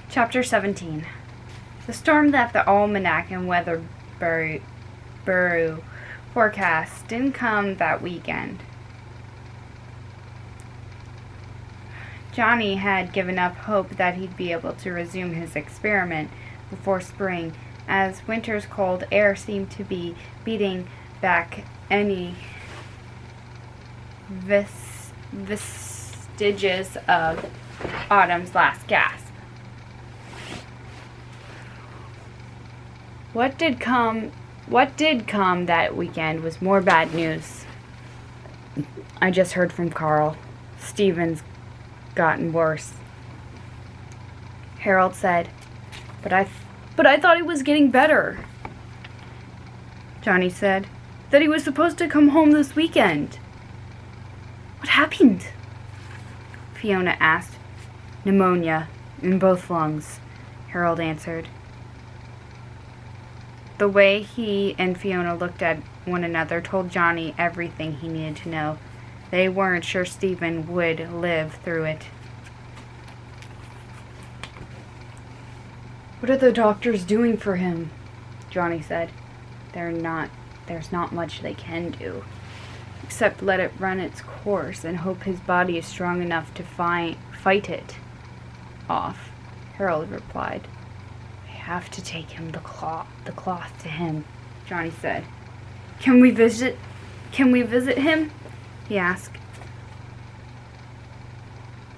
Chapter 17. The storm that the almanac and weather bureau forecast didn't come that weekend. Johnny had given up hope that he'd be able to resume his experiment before spring, as winter's cold air seemed to be beating back any vestiges of autumn's last gasp. What did come that weekend was more bad news. I just heard from Carl. Stephen's gotten worse. Harold said, But I thought he was getting better. Johnny said that he was supposed to come home this weekend. What happened? Fiona asked. Pneumonia in both lungs, Harold answered. The way he and Fiona looked at one another told Johnny everything he needed to know. They weren't sure Stephen would live through it. What are the doctors doing for him? Johnny said. There's not much they can do, except let it run its course and hope his body is strong enough to fight it off, Harold replied. I have to take him the cloth to him, Johnny said. Can we visit him? He asked.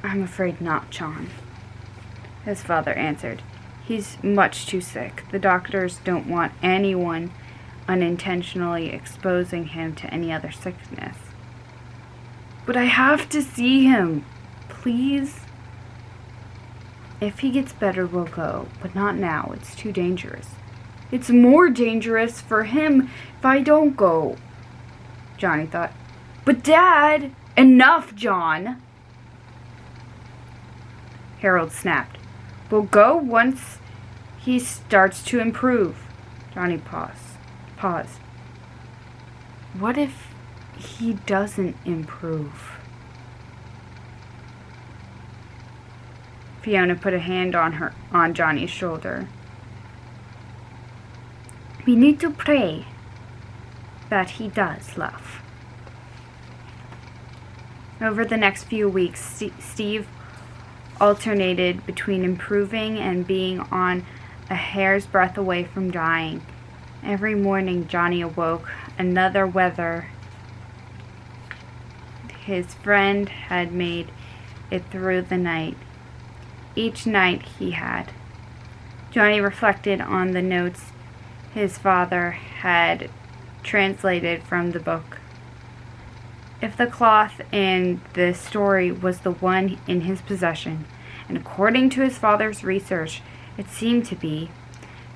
I'm afraid not, John, his father answered. He's much too sick. The doctors don't want anyone unintentionally exposing him to any other sickness. But I have to see him. Please? If he gets better, we'll go. But not now. It's too dangerous. It's more dangerous for him if I don't go, Johnny thought. But Dad! Enough, John! Harold snapped. We'll go once he starts to improve. Johnny paused. What if he doesn't improve? Fiona put a hand on Johnny's shoulder. We need to pray that he does, love. Over the next few weeks, Steve alternated between improving and being on a hair's breadth away from dying. Every morning Johnny awoke another weather. His friend had made it through the night. Each night he had. Johnny reflected on the notes his father had translated from the book. If the cloth in the story was the one in his possession, and according to his father's research, it seemed to be,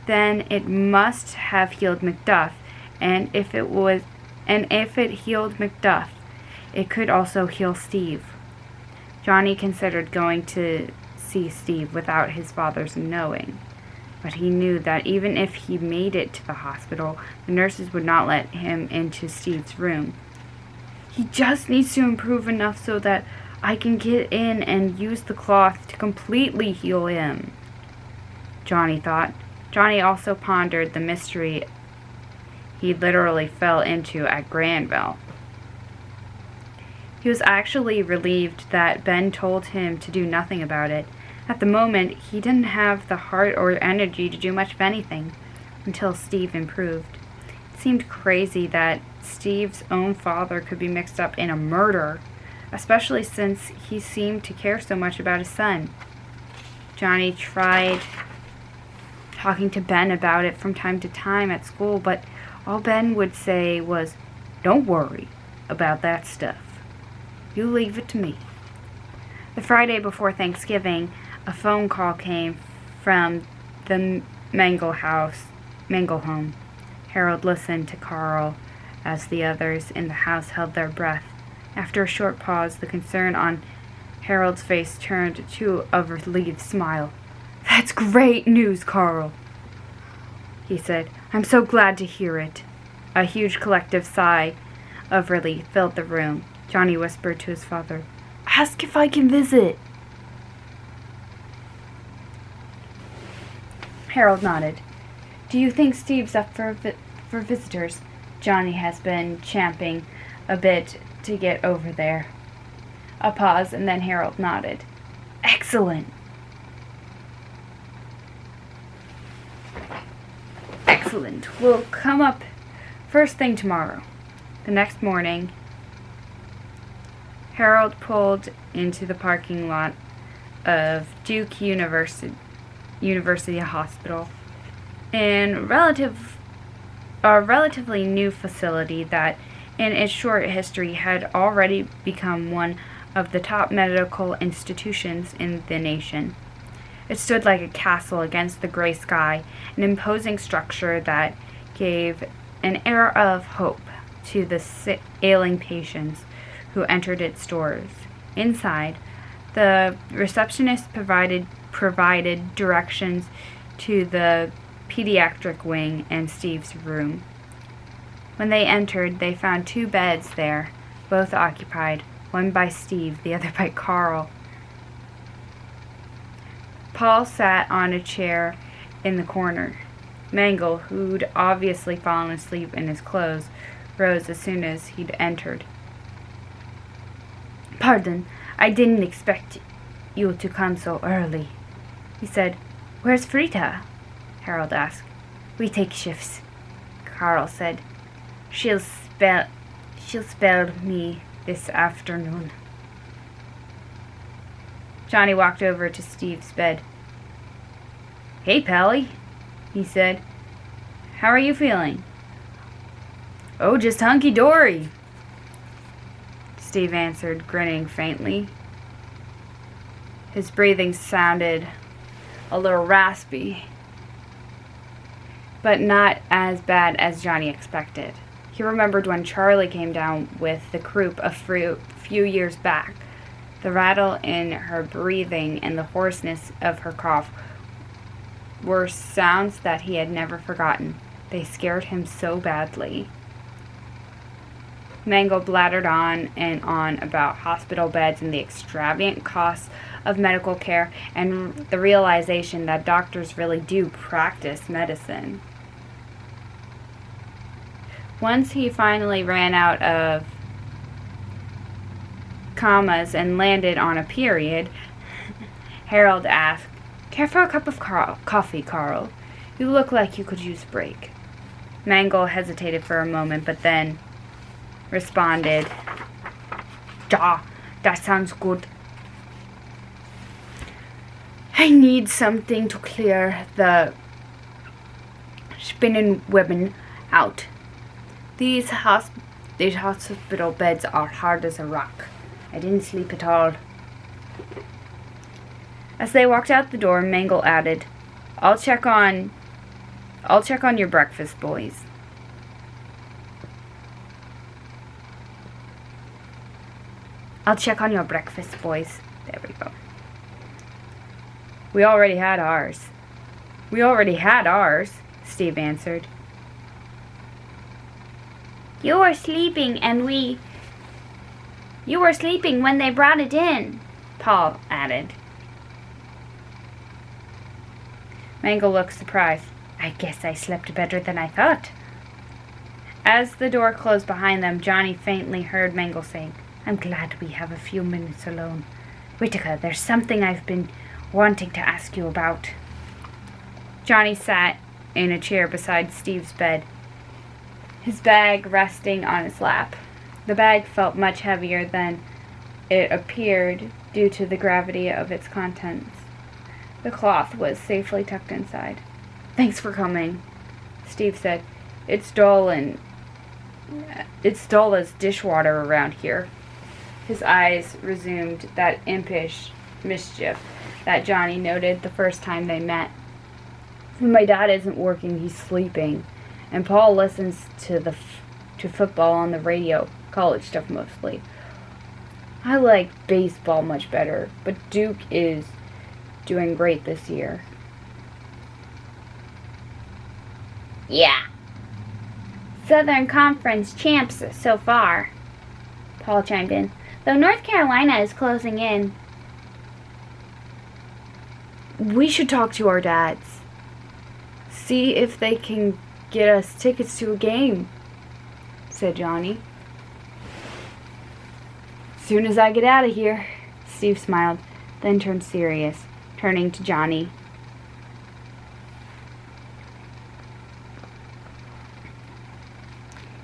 then it must have healed Macduff, and if it healed Macduff, it could also heal Steve. Johnny considered going to see Steve without his father's knowing, but he knew that even if he made it to the hospital, the nurses would not let him into Steve's room. He just needs to improve enough so that I can get in and use the cloth to completely heal him, Johnny thought. Johnny also pondered the mystery he literally fell into at Granville. He was actually relieved that Ben told him to do nothing about it. At the moment, he didn't have the heart or energy to do much of anything until Steve improved. It seemed crazy that Steve's own father could be mixed up in a murder, especially since he seemed to care so much about his son. Johnny tried talking to Ben about it from time to time at school, but all Ben would say was, "Don't worry about that stuff. You leave it to me." The Friday before Thanksgiving, a phone call came from the Mangle home. Harold listened to Carl as the others in the house held their breath. After a short pause, the concern on Harold's face turned to a relieved smile. "That's great news, Carl," he said. "I'm so glad to hear it." A huge collective sigh of relief filled the room. Johnny whispered to his father, "Ask if I can visit." Harold nodded. Do you think Steve's up for visitors? Johnny has been champing a bit to get over there. A pause, and then Harold nodded. Excellent. Excellent. We'll come up first thing tomorrow. The next morning, Harold pulled into the parking lot of Duke University Hospital, a relatively new facility that, in its short history, had already become one of the top medical institutions in the nation. It stood like a castle against the gray sky, an imposing structure that gave an air of hope to the ailing patients who entered its doors. Inside, the receptionist provided directions to the pediatric wing and Steve's room. When they entered, they found 2 beds there, both occupied, one by Steve, the other by Carl. Paul sat on a chair in the corner. Mangle, who'd obviously fallen asleep in his clothes, rose as soon as he'd entered. Pardon, I didn't expect you to come so early, he said. Where's Frida? Harold asked. We take shifts, Carl said. She'll spell me this afternoon. Johnny walked over to Steve's bed. Hey, Pally, he said. How are you feeling? Oh, just hunky-dory, Steve answered, grinning faintly. His breathing sounded a little raspy, but not as bad as Johnny expected. He remembered when Charlie came down with the croup a few years back. The rattle in her breathing and the hoarseness of her cough were sounds that he had never forgotten. They scared him so badly. Mangle blattered on and on about hospital beds and the extravagant costs of medical care and the realization that doctors really do practice medicine. Once he finally ran out of commas and landed on a period, Harold asked, Care for a cup of coffee, Carl? You look like you could use a break. Mangle hesitated for a moment, but then responded, "Da, that sounds good. I need something to clear the spinning women out. These hospital beds are hard as a rock. I didn't sleep at all." As they walked out the door, Mangle added, I'll check on your breakfast, boys. I'll check on your breakfast, boys. There we go. We already had ours, Steve answered. You were sleeping when they brought it in, Paul added. Mangle looked surprised. I guess I slept better than I thought. As the door closed behind them, Johnny faintly heard Mangle saying, I'm glad we have a few minutes alone. Whittaker, there's something I've been wanting to ask you about. Johnny sat in a chair beside Steve's bed, his bag resting on his lap. The bag felt much heavier than it appeared due to the gravity of its contents. The cloth was safely tucked inside. Thanks for coming, Steve said. It's dull as dishwater around here. His eyes resumed that impish mischief that Johnny noted the first time they met. When my dad isn't working, he's sleeping, and Paul listens to football on the radio, college stuff mostly. I like baseball much better, but Duke is doing great this year. Yeah. Southern Conference champs so far, Paul chimed in, though North Carolina is closing in. We should talk to our dads, See if they can get us tickets to a game, said Johnny. Soon as I get out of here. Steve smiled, then turned serious, turning to Johnny.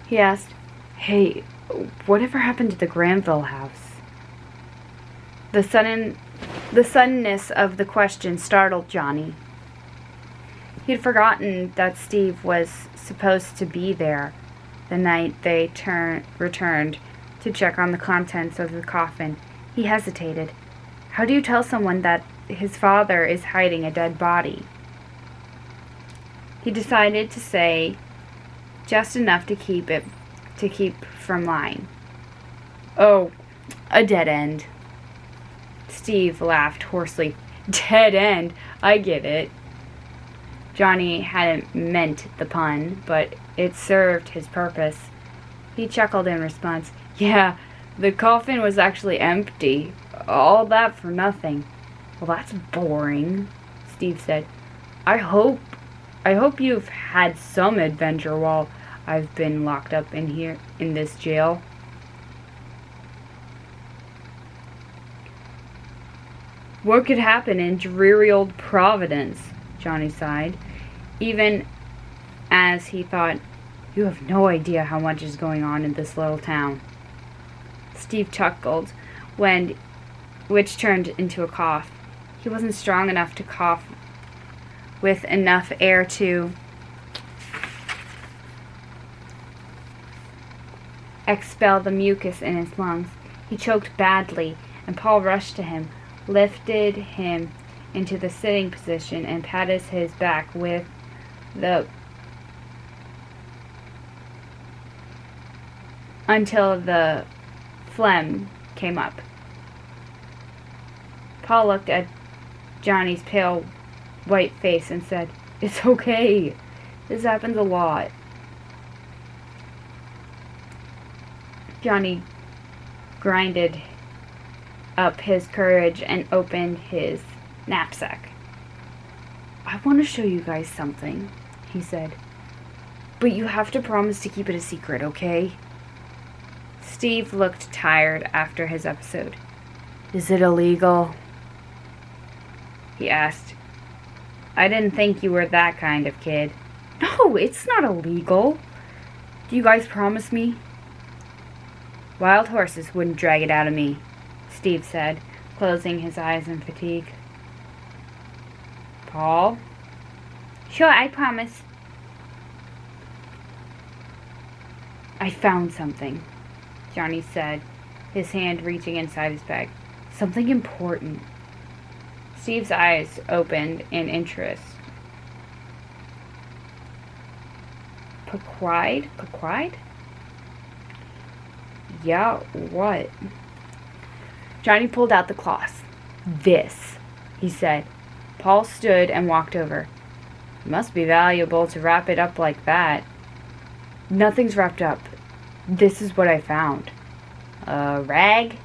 He asked, "Hey, whatever happened to the Granville house?" The suddenness of the question startled Johnny. He had forgotten that Steve was supposed to be there the night they returned to check on the contents of the coffin. He hesitated. How do you tell someone that his father is hiding a dead body? He decided to say just enough to keep from lying. Oh, a dead end. Steve laughed hoarsely. Dead end? I get it. Johnny hadn't meant the pun, but it served his purpose. He chuckled in response. Yeah, the coffin was actually empty. All that for nothing. Well, that's boring, Steve said. I hope you've had some adventure while I've been locked up in here, in this jail. What could happen in dreary old Providence? Johnny sighed, even as he thought, you have no idea how much is going on in this little town. Steve chuckled, which turned into a cough. He wasn't strong enough to cough with enough air to expel the mucus in his lungs. He choked badly, and Paul rushed to him, lifted him into the sitting position, and patted his back with the until the phlegm came up. Paul looked at Johnny's pale white face and said, It's okay. This happens a lot. Johnny grinded up his courage and opened his knapsack. I want to show you guys something, he said. But you have to promise to keep it a secret, okay? Steve looked tired after his episode. Is it illegal? He asked. I didn't think you were that kind of kid. No, it's not illegal. Do you guys promise me? Wild horses wouldn't drag it out of me, Steve said, closing his eyes in fatigue. Paul? Sure, I promise. I found something, Johnny said, his hand reaching inside his bag. Something important. Steve's eyes opened in interest. Pequide? Yeah, what? Johnny pulled out the cloth. This, he said. Paul stood and walked over. It must be valuable to wrap it up like that. Nothing's wrapped up. This is what I found. A rag?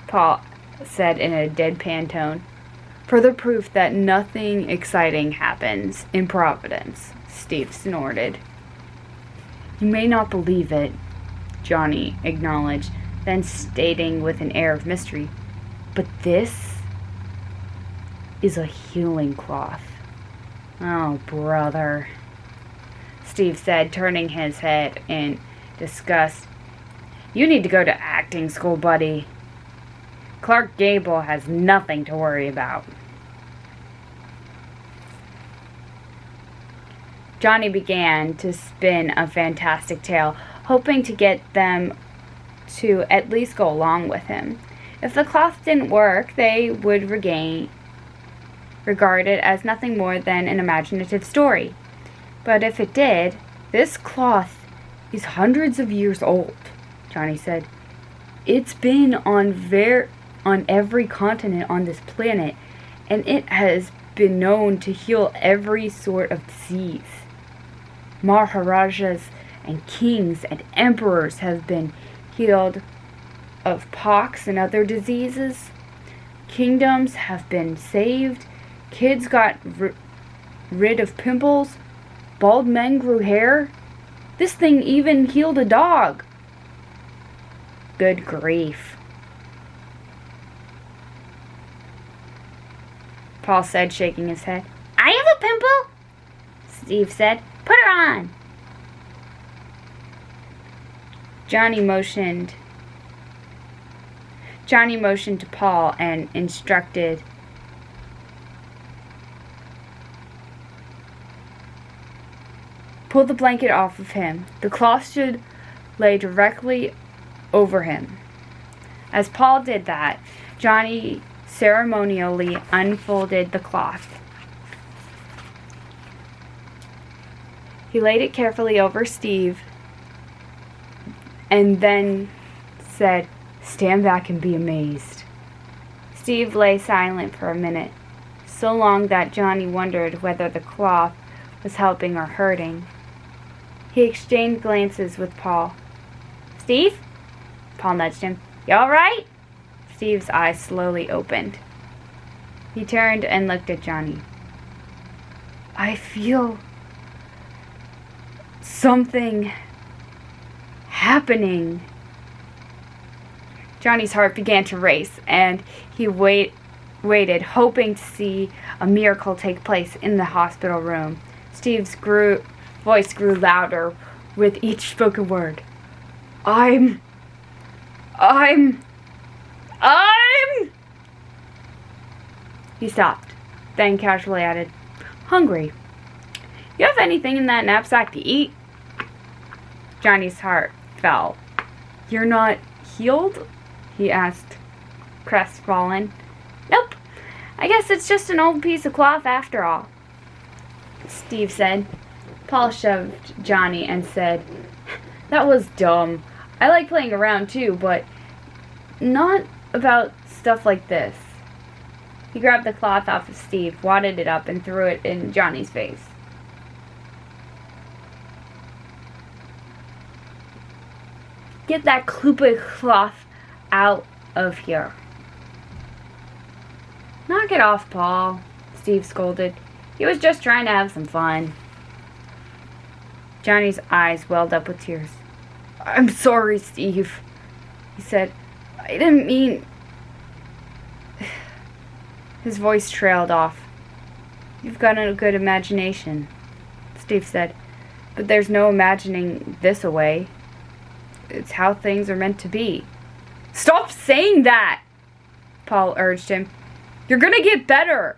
Paul said in a deadpan tone. Further proof that nothing exciting happens in Providence, Steve snorted. You may not believe it, Johnny acknowledged, then stating with an air of mystery, but this is a healing cloth. Oh, brother, Steve said, turning his head in disgust. You need to go to acting school, buddy. Clark Gable has nothing to worry about. Johnny began to spin a fantastic tale, hoping to get them to at least go along with him. If the cloth didn't work, they would regard it as nothing more than an imaginative story. But if it did, this cloth is hundreds of years old, Johnny said. It's been on every continent on this planet, and it has been known to heal every sort of disease. Maharajas and kings and emperors have been healed of pox and other diseases. Kingdoms have been saved, Kids got rid of pimples. Bald men grew hair. This thing even healed a dog. Good grief, Paul said, shaking his head. I have a pimple, Steve said. Put her on. Johnny motioned to Paul and instructed, pull the blanket off of him. The cloth should lay directly over him. As Paul did that, Johnny ceremonially unfolded the cloth. He laid it carefully over Steve and then said, stand back and be amazed. Steve lay silent for a minute, so long that Johnny wondered whether the cloth was helping or hurting. He exchanged glances with Paul. Steve? Paul nudged him. You all right? Steve's eyes slowly opened. He turned and looked at Johnny. I feel something happening. Johnny's heart began to race, and he waited, hoping to see a miracle take place in the hospital room. Steve's voice grew louder with each spoken word. I'm... He stopped, then casually added, hungry. You have anything in that knapsack to eat? Johnny's heart fell. You're not healed? He asked, crestfallen. Nope. I guess it's just an old piece of cloth after all, Steve said. Paul shoved Johnny and said, that was dumb. I like playing around too, but not about stuff like this. He grabbed the cloth off of Steve, wadded it up, and threw it in Johnny's face. Get that kloopa cloth out of here. Knock it off, Paul, Steve scolded. He was just trying to have some fun. Johnny's eyes welled up with tears. I'm sorry, Steve, he said. I didn't mean... His voice trailed off. You've got a good imagination, Steve said. But there's no imagining this away. It's how things are meant to be. Stop saying that, Paul urged him. You're gonna get better.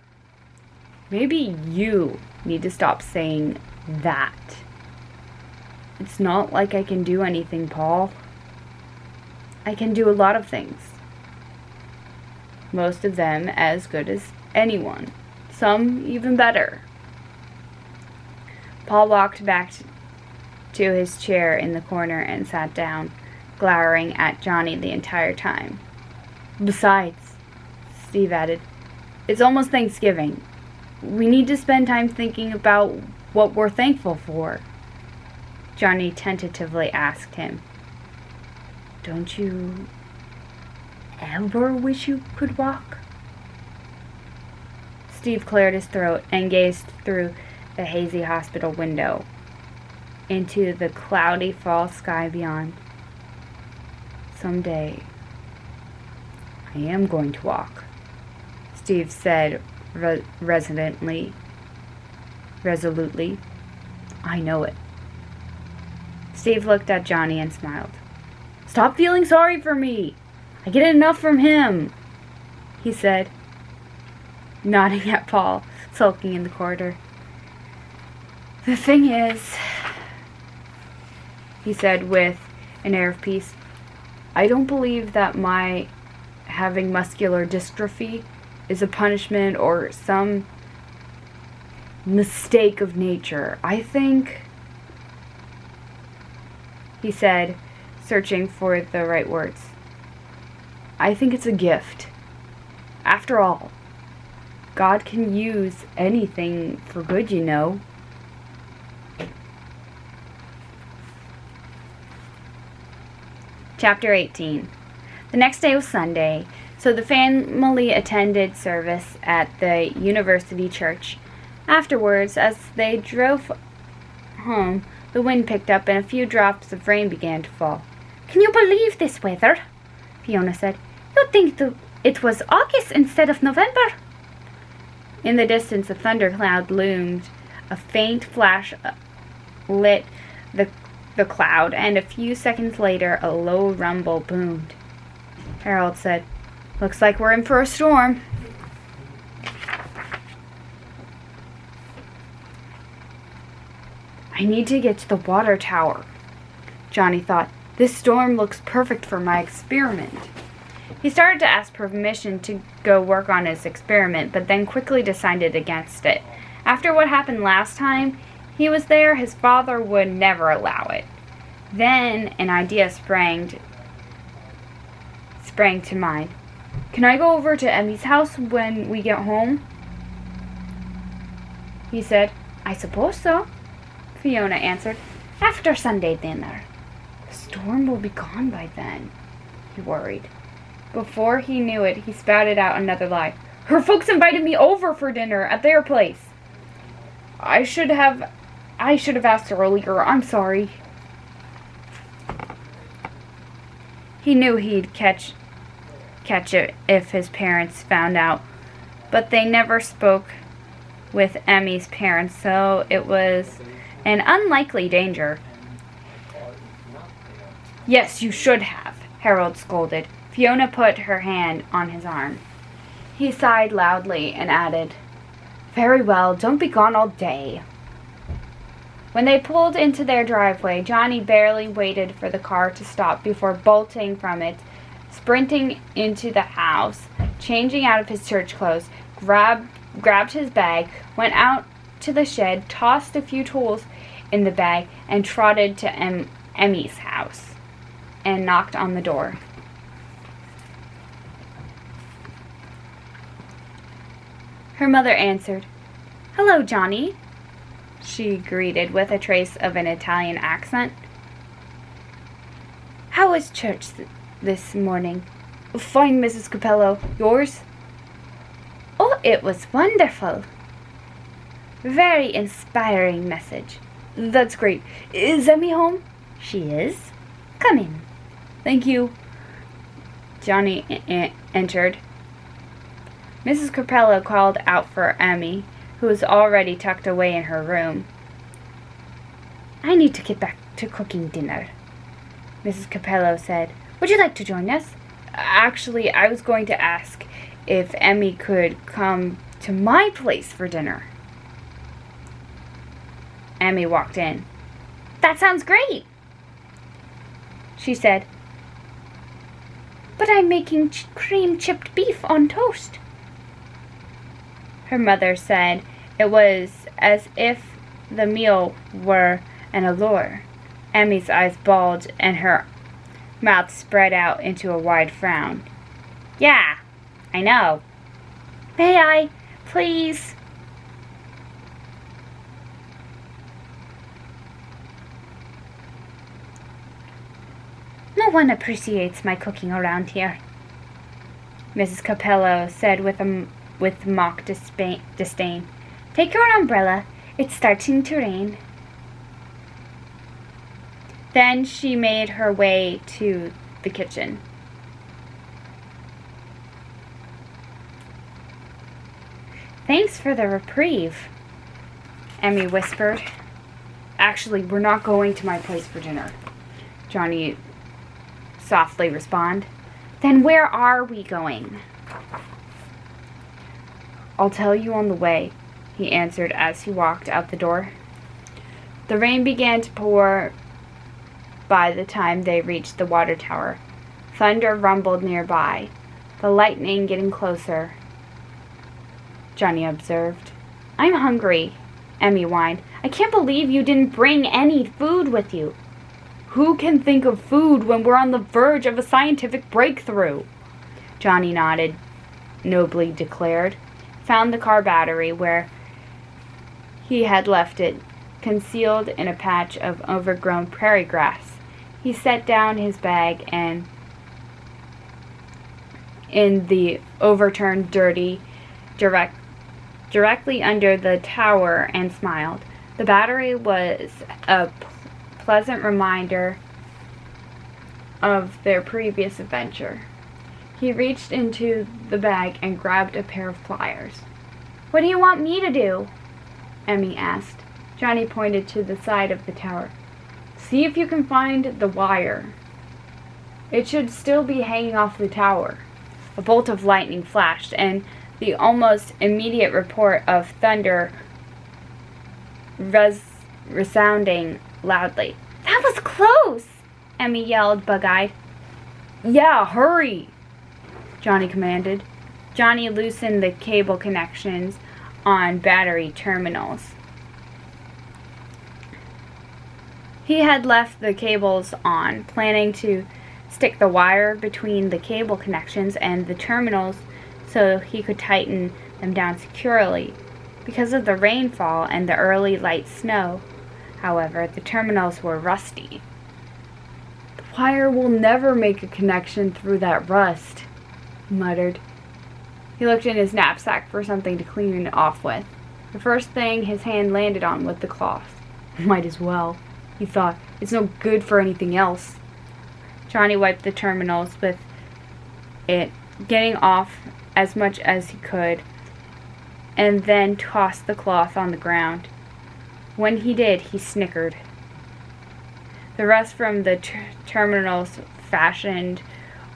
Maybe you need to stop saying that. It's not like I can do anything, Paul. I can do a lot of things. Most of them as good as anyone. Some even better. Paul walked back to his chair in the corner and sat down, glowering at Johnny the entire time. Besides, Steve added, it's almost Thanksgiving. We need to spend time thinking about what we're thankful for. Johnny tentatively asked him, don't you ever wish you could walk? Steve cleared his throat and gazed through the hazy hospital window into the cloudy fall sky beyond. Someday, I am going to walk, Steve said resolutely. I know it. Steve looked at Johnny and smiled. Stop feeling sorry for me. I get enough from him, he said, nodding at Paul, sulking in the corridor. The thing is, he said with an air of peace, I don't believe that my having muscular dystrophy is a punishment or some mistake of nature. I think, he said, searching for the right words, I think it's a gift. After all, God can use anything for good, you know. Chapter 18. The next day was Sunday. So the family attended service at the university church. Afterwards, as they drove home, the wind picked up and a few drops of rain began to fall. "Can you believe this weather?" Fiona said. "You'd think it was August instead of November." In the distance, a thundercloud loomed. A faint flash lit the cloud, and a few seconds later, a low rumble boomed. Harold said, "Looks like we're in for a storm." "I need to get to the water tower," Johnny thought. "This storm looks perfect for my experiment." He started to ask permission to go work on his experiment, but then quickly decided against it. After what happened last time he was there, his father would never allow it. Then an idea sprang to mind. "Can I go over to Emmy's house when we get home?" he said. "I suppose so," Fiona answered. "After Sunday dinner." "The storm will be gone by then," he worried. Before he knew it, he spouted out another lie. "Her folks invited me over for dinner at their place. I should have asked earlier. I'm sorry." He knew he'd catch it if his parents found out, but they never spoke with Emmy's parents, so it was an unlikely danger. "Yes, you should have," Harold scolded. Fiona put her hand on his arm. He sighed loudly and added, "Very well, don't be gone all day." When they pulled into their driveway, Johnny barely waited for the car to stop before bolting from it, sprinting into the house, changing out of his church clothes, grabbed his bag, went out to the shed, tossed a few tools in the bag, and trotted to Emmy's house and knocked on the door. Her mother answered. "Hello, Johnny," she greeted with a trace of an Italian accent. "How was church this morning?" "Fine, Mrs. Capello. Yours?" "Oh, it was wonderful." "Very inspiring message." "That's great. Is Emmy home?" "She is. Come in." "Thank you." Johnny entered. Mrs. Capello called out for Emmy, who was already tucked away in her room. "I need to get back to cooking dinner," Mrs. Capello said. "Would you like to join us?" "Actually, I was going to ask if Emmy could come to my place for dinner." Emmy walked in. "That sounds great," she said. "But I'm making cream-chipped beef on toast." Her mother said it was as if the meal were an allure. Emmy's eyes bulged and her mouth spread out into a wide frown. "Yeah, I know." "May I, please?" "No one appreciates my cooking around here," Mrs. Capello said with mock disdain. "Take your umbrella. It's starting to rain." Then she made her way to the kitchen. "Thanks for the reprieve," Emmy whispered. "Actually, we're not going to my place for dinner," Johnny softly responded. "Then where are we going?" "I'll tell you on the way," he answered as he walked out the door. The rain began to pour by the time they reached the water tower. Thunder rumbled nearby, the lightning getting closer. Johnny observed. "I'm hungry," Emmy whined. "I can't believe you didn't bring any food with you." "Who can think of food when we're on the verge of a scientific breakthrough?" Johnny nodded, nobly declared. Found the car battery where he had left it, concealed in a patch of overgrown prairie grass. He set down his bag and in the overturned directly under the tower and smiled. The battery was a pleasant reminder of their previous adventure. He reached into the bag and grabbed a pair of pliers. "What do you want me to do?" Emmy asked. Johnny pointed to the side of the tower. "See if you can find the wire. It should still be hanging off the tower." A bolt of lightning flashed, and the almost immediate report of thunder resounding loudly. "That was close!" Emmy yelled, bug-eyed. "Yeah, hurry!" Johnny commanded. Johnny loosened the cable connections on battery terminals. He had left the cables on, planning to stick the wire between the cable connections and the terminals so he could tighten them down securely. Because of the rainfall and the early light snow, however, the terminals were rusty. "The wire will never make a connection through that rust," he muttered. He looked in his knapsack for something to clean it off with. The first thing his hand landed on was the cloth. "Might as well," he thought. "It's no good for anything else." Johnny wiped the terminals with it, getting off as much as he could, and then tossed the cloth on the ground. When he did, he snickered. The rust from the terminals fashioned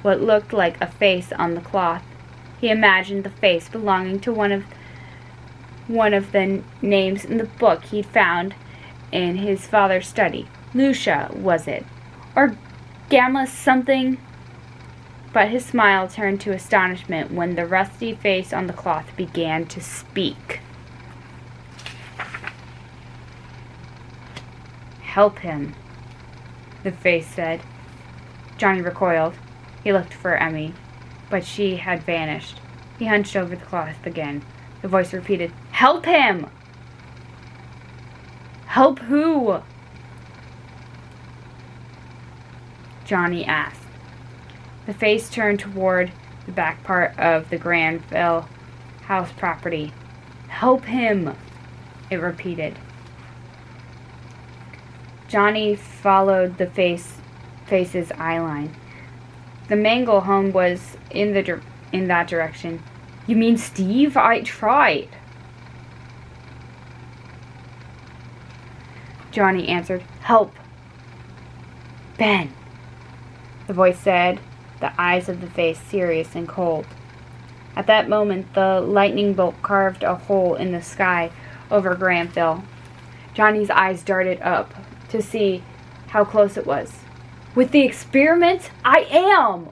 what looked like a face on the cloth. He imagined the face belonging to one of the names in the book he'd found in his father's study. Lucia, was it? Or Gamma something? But his smile turned to astonishment when the rusty face on the cloth began to speak. "Help him," the face said. Johnny recoiled. He looked for Emmy, but she had vanished. He hunched over the cloth again. The voice repeated, "Help him!" "Help who?" Johnny asked. The face turned toward the back part of the Granville house property. "Help him," it repeated. Johnny followed the face's eyeline. The Mangle home was in that direction. "You mean Steve? I tried." Johnny answered, "Help." "Ben," the voice said, the eyes of the face serious and cold. At that moment, the lightning bolt carved a hole in the sky over Granville. Johnny's eyes darted up to see how close it was. "With the experiment, I am!"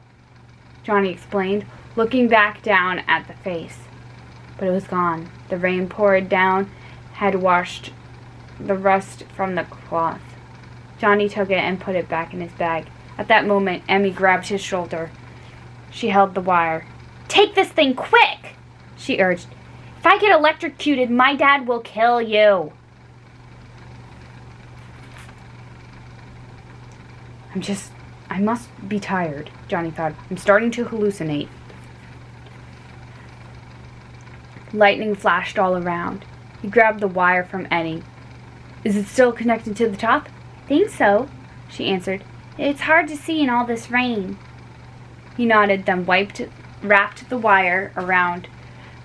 Johnny explained, looking back down at the face. But it was gone. The rain poured down had washed the rust from the cloth. Johnny took it and put it back in his bag. At that moment, Emmy grabbed his shoulder. She held the wire. "Take this thing quick!" she urged. "If I get electrocuted, my dad will kill you." I must be tired, Johnny thought. I'm starting to hallucinate. Lightning flashed all around. He grabbed the wire from Emmy. "Is it still connected to the top?" "Think so," she answered. "It's hard to see in all this rain." He nodded, then wrapped the wire around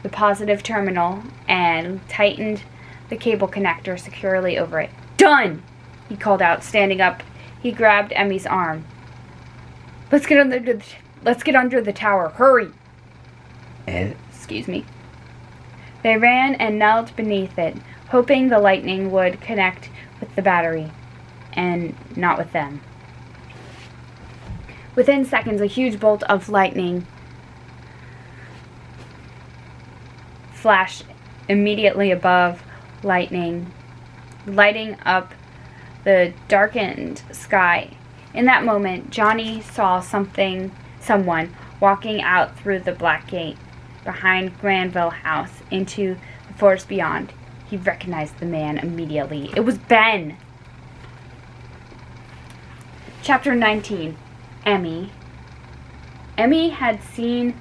the positive terminal and tightened the cable connector securely over it. "Done!" he called out, standing up. He grabbed Emmy's arm. Let's get under the tower. Hurry!" Excuse me. They ran and knelt beneath it, hoping the lightning would connect with the battery, and not with them. Within seconds, a huge bolt of lightning flashed immediately above lighting up the darkened sky. In that moment, Johnny saw someone walking out through the black gate behind Granville House into the forest beyond. He recognized the man immediately. It was Ben! Chapter 19. Emmy. Emmy had seen